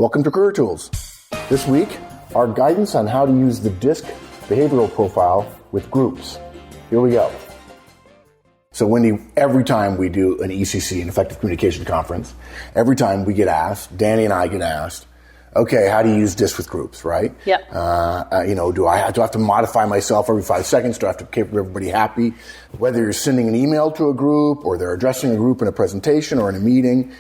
Welcome to Career Tools. This week, our guidance on how to use the DiSC behavioral profile with groups. Here we go. So Wendy, every time we do an ECC, an Effective Communication Conference, every time we get asked, Danny and I get asked, okay, how do you use DiSC with groups, right? Yep. Do I have to modify myself every 5 seconds? Do I have to keep everybody happy? Whether you're sending an email to a group or they're addressing a group in a presentation or in a meeting,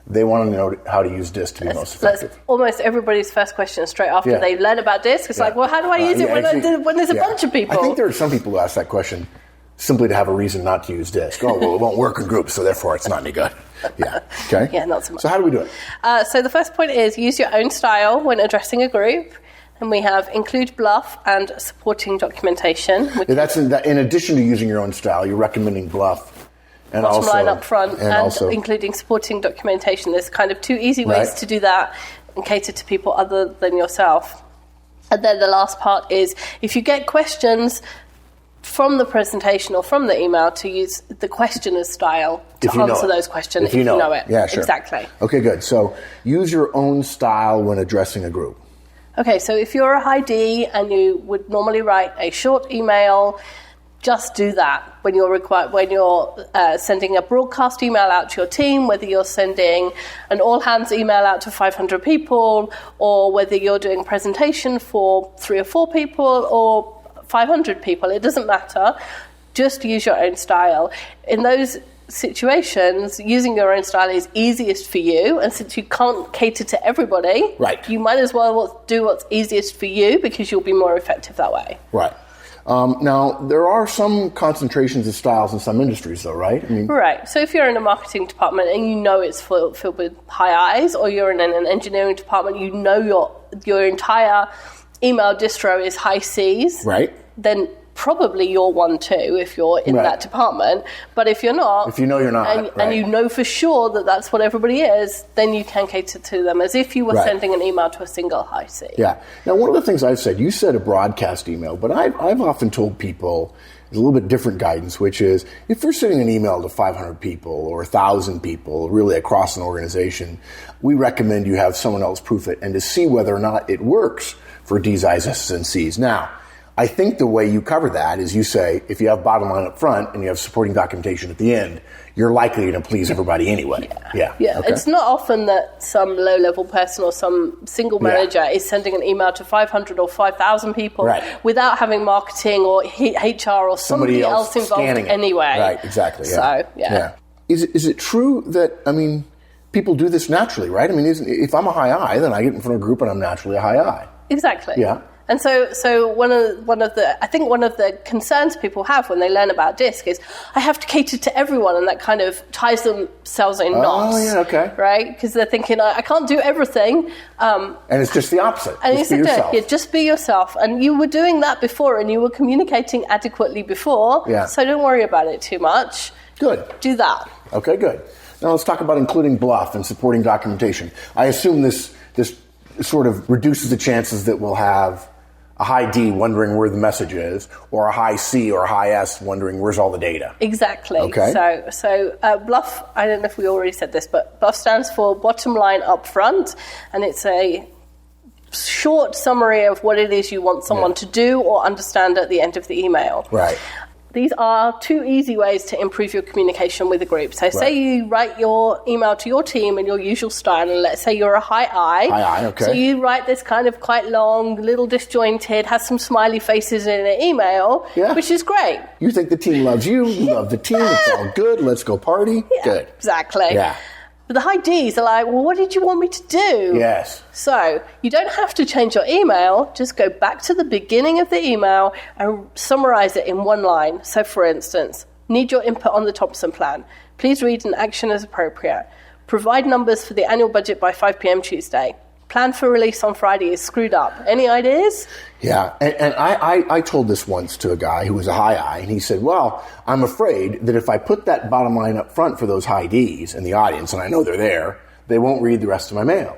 they want to know how to use DiSC to be most effective. That's almost everybody's first question straight after they learn about DiSC. It's like, well, how do I use it when there's a bunch of people? I think there are some people who ask that question simply to have a reason not to use DiSC. Oh, well, it won't work in groups, so therefore it's not any good. Yeah. Okay. Yeah, not so much. So how do we do it? So the first point is use your own style when addressing a group. And we have include bluff and supporting documentation. That's in addition to using your own style, you're recommending bluff. And bottom also, line up front, and also including supporting documentation. There's kind of 2 easy ways to do that and cater to people other than yourself. And then the last part is if you get questions from the presentation or from the email, to use the questioner's style to answer those questions if you know it. Yeah, sure. Exactly. Okay, good. So use your own style when addressing a group. Okay, so if you're a high D and you would normally write a short email, just do that when you're sending a broadcast email out to your team, whether you're sending an all-hands email out to 500 people, or whether you're doing a presentation for 3 or 4 people or 500 people. It doesn't matter. Just use your own style. In those situations, using your own style is easiest for you, and since you can't cater to everybody, you might as well do what's easiest for you because you'll be more effective that way. Right. Now, there are some concentrations of styles in some industries, though, right? Right. So if you're in a marketing department and you know it's filled with high I's, or you're in an engineering department, you know your entire email distro is high C's, right? Then probably you're one too if you're in that department. But if you're not, if you know you're not, and you know for sure that that's what everybody is, then you can cater to them as if you were sending an email to a single high C. Yeah. Now, one of the things I've said, you said a broadcast email, but I've often told people a little bit different guidance, which is if you're sending an email to 500 people or 1,000 people, really across an organization, we recommend you have someone else proof it and to see whether or not it works for D's, I's, S's, and C's. Now, I think the way you cover that is you say, if you have bottom line up front and you have supporting documentation at the end, you're likely to please everybody anyway. Yeah. Okay. It's not often that some low-level person or some single manager is sending an email to 500 or 5,000 people without having marketing or HR or somebody else involved anyway. Right, exactly. So, Is it true that, people do this naturally, right? If I'm a high I, then I get in front of a group and I'm naturally a high I. Exactly. Yeah. And so one of the concerns people have when they learn about DiSC is I have to cater to everyone, and that kind of ties themselves in knots. Oh, yeah, okay. Right? Because they're thinking, I can't do everything. And it's just the opposite. And just be yourself. Just be yourself. And you were doing that before, and you were communicating adequately before. Yeah. So don't worry about it too much. Good. Do that. Okay, good. Now let's talk about including bluff and supporting documentation. I assume this sort of reduces the chances that we'll have a high D wondering where the message is, or a high C or a high S wondering where's all the data. Exactly. Okay. So bluff, I don't know if we already said this, but bluff stands for bottom line up front, and it's a short summary of what it is you want someone to do or understand at the end of the email. Right. These are 2 easy ways to improve your communication with a group. So say you write your email to your team in your usual style, and let's say you're a high I. High I, okay. So you write this kind of quite long, little disjointed, has some smiley faces in an email, which is great. You think the team loves you, you love the team, it's all good, let's go party. Yeah, good. Exactly. Yeah. But the high Ds are like, well, what did you want me to do? Yes. So you don't have to change your email. Just go back to the beginning of the email and summarize it in one line. So, for instance, need your input on the Thompson plan. Please read and action as appropriate. Provide numbers for the annual budget by 5 p.m. Tuesday. Plan for release on Friday is screwed up. Any ideas? Yeah, and I told this once to a guy who was a high I, and he said, well, I'm afraid that if I put that bottom line up front for those high Ds in the audience, and I know they're there, they won't read the rest of my mail.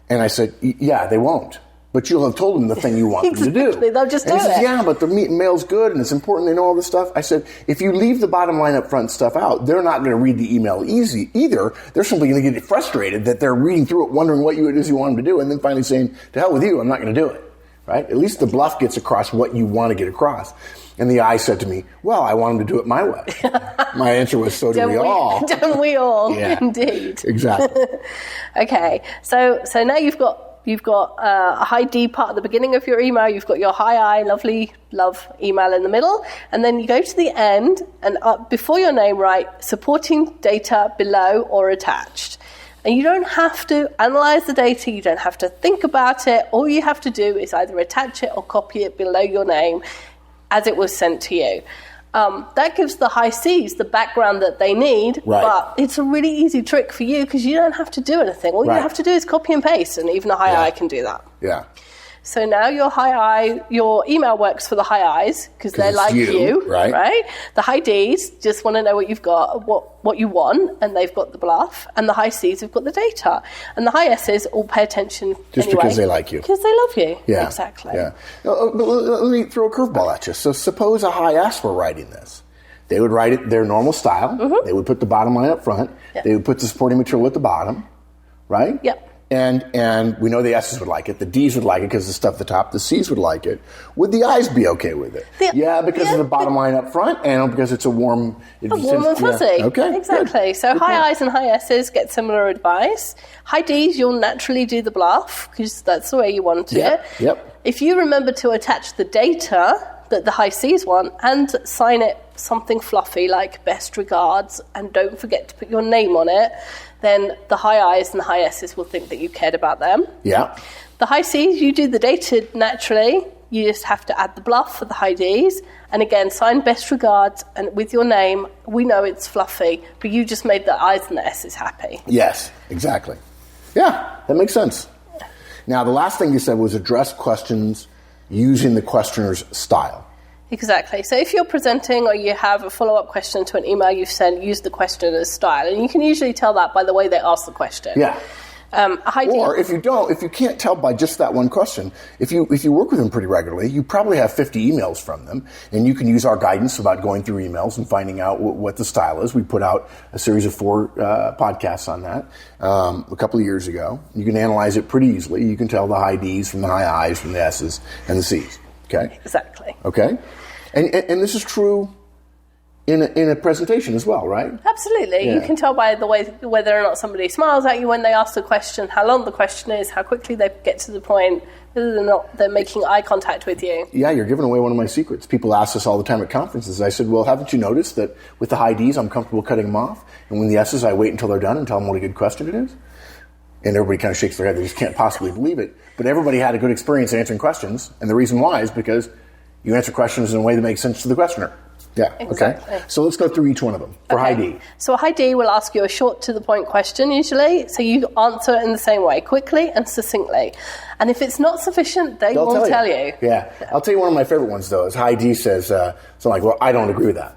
And I said, yeah, they won't. but you'll have told them the thing you want them to do. They'll just and do he says, it. yeah, but the mail's good and it's important they know all this stuff. I said, if you leave the bottom line up front stuff out, they're not going to read the email easy either. They're simply going to get frustrated that they're reading through it, wondering what it is you want them to do, and then finally saying, to hell with you, I'm not going to do it. Right? At least the bluff gets across what you want to get across. And the I said to me, well, I want him to do it my way. My answer was, so do we all. Don't we all? Yeah. Indeed. Exactly. Okay. So now you've got a hi D part at the beginning of your email. You've got your hi I, lovely love email in the middle. And then you go to the end and before your name, write supporting data below or attached. And you don't have to analyze the data. You don't have to think about it. All you have to do is either attach it or copy it below your name as it was sent to you. That gives the high Cs the background that they need, right. But it's a really easy trick for you because you don't have to do anything. All right. you have to do is copy and paste, and even a high I can do that. Yeah. So now your email works for the high Is because they're like you, right? The high Ds just want to know what you've got, what you want, and they've got the bluff. And the high Cs have got the data. And the high S's all pay attention just anyway, because they like you. Because they love you. Yeah. Exactly. Yeah. But let me throw a curveball at you. So suppose a high S were writing this. They would write it their normal style. Mm-hmm. They would put the bottom line up front. Yep. They would put the supporting material at the bottom, right? Yep. And we know the S's would like it. The D's would like it because the stuff at the top. The C's would like it. Would the I's be okay with it? Because of the bottom line up front and because it's a warm... warm and fuzzy. Yeah. Okay. Exactly. Good. So high I's and high S's get similar advice. High D's, you'll naturally do the bluff because that's the way you want it. Yep. If you remember to attach the data that the high C's want and sign it something fluffy like best regards and don't forget to put your name on it, then the high I's and the high S's will think that you cared about them. Yeah. The high C's, you do the data naturally. You just have to add the bluff for the high D's. And again, sign best regards and with your name. We know it's fluffy, but you just made the I's and the S's happy. Yes, exactly. Yeah, that makes sense. Now, the last thing you said was address questions using the questioner's style. Exactly. So if you're presenting or you have a follow-up question to an email you've sent, use the questioner's style. And you can usually tell that by the way they ask the question. Yeah. Or if you can't tell by just that one question, if you work with them pretty regularly, you probably have 50 emails from them, and you can use our guidance about going through emails and finding out what the style is. We put out a series of 4 podcasts on that a couple of years ago. You can analyze it pretty easily. You can tell the high D's from the high I's from the S's and the C's. Okay. Exactly. Okay. And this is true in a presentation as well, right? Absolutely. Yeah. You can tell by the way whether or not somebody smiles at you when they ask the question, how long the question is, how quickly they get to the point, whether or not they're making eye contact with you. Yeah, you're giving away one of my secrets. People ask this all the time at conferences. I said, well, haven't you noticed that with the high D's, I'm comfortable cutting them off, and when the S's, I wait until they're done and tell them what a good question it is? And everybody kind of shakes their head. They just can't possibly believe it. But everybody had a good experience answering questions, and the reason why is because you answer questions in a way that makes sense to the questioner. Yeah, exactly. Okay. So let's go through each one of them for high D. So a high D will ask you a short to the point question usually, so you answer it in the same way, quickly and succinctly. And if it's not sufficient, they will tell you. Yeah. I'll tell you one of my favorite ones, though, is high D says, something like, well, I don't agree with that.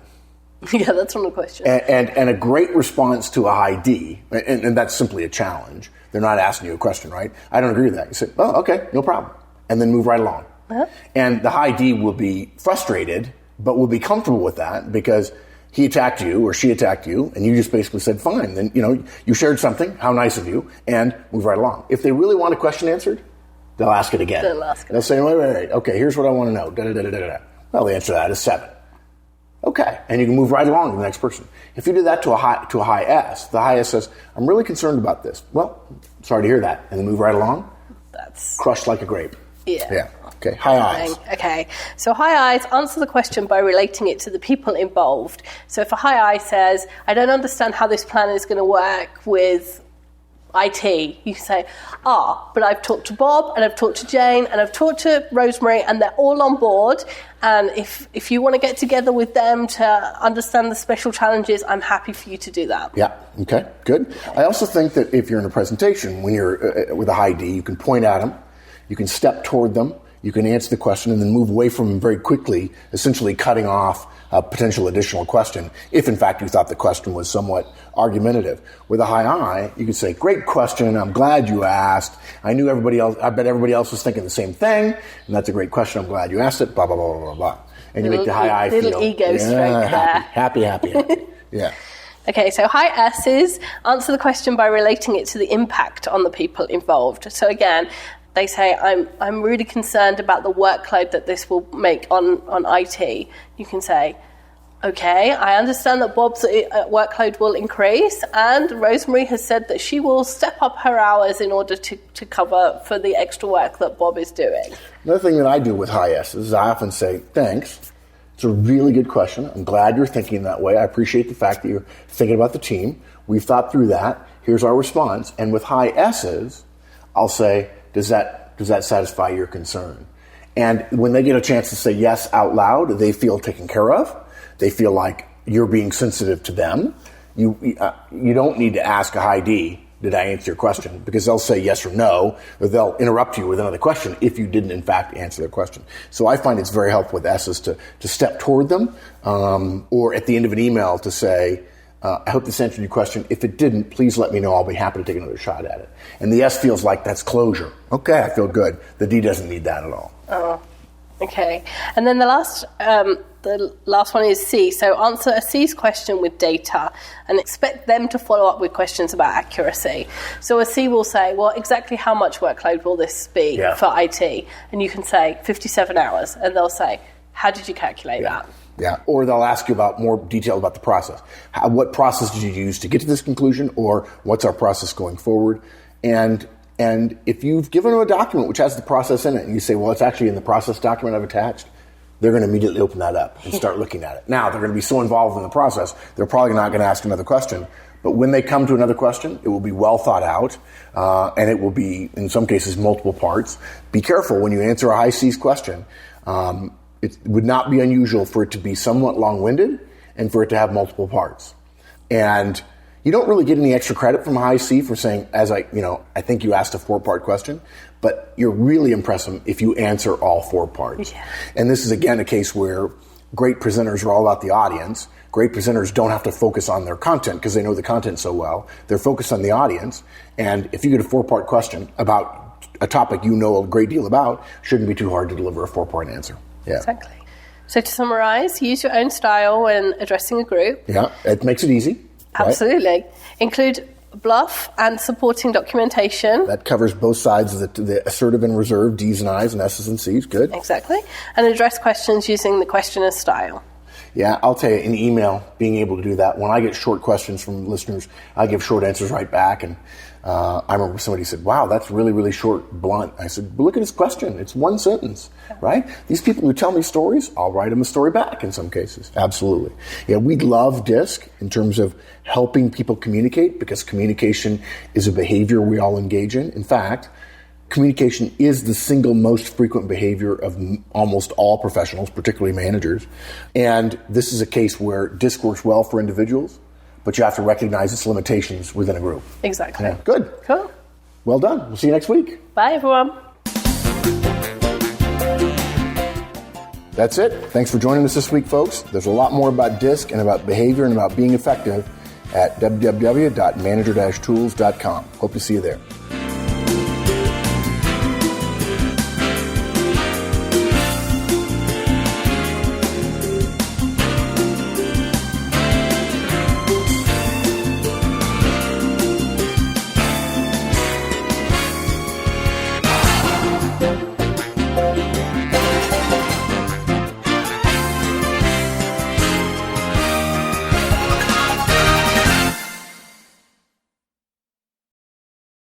Yeah, that's one of the questions. And a great response to a high D, and that's simply a challenge. They're not asking you a question, right? I don't agree with that. You say, oh, okay, no problem. And then move right along. Uh-huh. And the high D will be frustrated, but will be comfortable with that because he attacked you or she attacked you, and you just basically said, fine. Then, you shared something, how nice of you, and move right along. If they really want a question answered, they'll ask it again. They'll say, wait. Okay, here's what I want to know. Da-da-da-da-da-da. Well, the answer to that is 7. Okay, and you can move right along to the next person. If you do that to a high S, the high S says, I'm really concerned about this. Well, sorry to hear that. And then move right along. That's crushed like a grape. Yeah. Okay, high I's. Okay, so high I's answer the question by relating it to the people involved. So if a high I says, I don't understand how this plan is going to work with IT, you say, but I've talked to Bob, and I've talked to Jane, and I've talked to Rosemary, and they're all on board. And if you want to get together with them to understand the special challenges, I'm happy for you to do that. Yeah, okay, good. I also think that if you're in a presentation, when you're with a high D, you can point at them, you can step toward them, you can answer the question and then move away from them very quickly, essentially cutting off a potential additional question, if in fact you thought the question was somewhat argumentative. With a high I, you could say, great question, I'm glad you asked. I bet everybody else was thinking the same thing, and that's a great question, I'm glad you asked it, blah, blah, blah, blah, blah. And you make the high I feel. Little ego stroke there. Happy. Yeah. Okay, so high S's answer the question by relating it to the impact on the people involved. So again, they say, I'm really concerned about the workload that this will make on IT. You can say, okay, I understand that Bob's workload will increase, and Rosemary has said that she will step up her hours in order to cover for the extra work that Bob is doing. Another thing that I do with high S's is I often say, thanks. It's a really good question. I'm glad you're thinking that way. I appreciate the fact that you're thinking about the team. We've thought through that. Here's our response. And with high S's, I'll say, does that satisfy your concern? And when they get a chance to say yes out loud, they feel taken care of. They feel like you're being sensitive to them. You don't need to ask a high D, did I answer your question? Because they'll say yes or no, or they'll interrupt you with another question if you didn't, in fact, answer their question. So I find it's very helpful with S's to step toward them, or at the end of an email to say, I hope this answered your question. If it didn't, please let me know. I'll be happy to take another shot at it. And the S feels like that's closure. Okay, I feel good. The D doesn't need that at all. Oh, okay. And then the last one is C. So answer a C's question with data and expect them to follow up with questions about accuracy. So a C will say, well, exactly how much workload will this be for IT? And you can say 57 hours. And they'll say, how did you calculate that? Yeah, or they'll ask you about more detail about the process. What process did you use to get to this conclusion, or what's our process going forward? And if you've given them a document which has the process in it, and you say, well, it's actually in the process document I've attached, they're going to immediately open that up and start looking at it. Now, they're going to be so involved in the process, they're probably not going to ask another question. But when they come to another question, it will be well thought out, and it will be, in some cases, multiple parts. Be careful when you answer a high C's question. It would not be unusual for it to be somewhat long-winded and for it to have multiple parts. And you don't really get any extra credit from a high C for saying, I think you asked a 4-part question, but you're really impressive if you answer all 4 parts. Yeah. And this is, again, a case where great presenters are all about the audience. Great presenters don't have to focus on their content because they know the content so well. They're focused on the audience. And if you get a 4-part question about a topic you know a great deal about, shouldn't be too hard to deliver a 4-part answer. Yeah. Exactly. So to summarize, use your own style when addressing a group. Yeah, it makes it easy. Absolutely. Right? Include bluff and supporting documentation. That covers both sides of the assertive and reserved, D's and I's and S's and C's. Good. Exactly. And address questions using the questioner's style. Yeah, I'll tell you, in email, being able to do that. When I get short questions from listeners, I give short answers right back. And I remember somebody said, wow, that's really, really short, blunt. I said, but look at his question. It's 1 sentence, right? These people who tell me stories, I'll write them a story back in some cases. Absolutely. Yeah, we love DiSC in terms of helping people communicate, because communication is a behavior we all engage in. In fact, communication is the single most frequent behavior of almost all professionals, particularly managers. And this is a case where DiSC works well for individuals, but you have to recognize its limitations within a group. Exactly. Yeah. Good. Cool. Well done. We'll see you next week. Bye, everyone. That's it. Thanks for joining us this week, folks. There's a lot more about DiSC and about behavior and about being effective at www.manager-tools.com. Hope to see you there.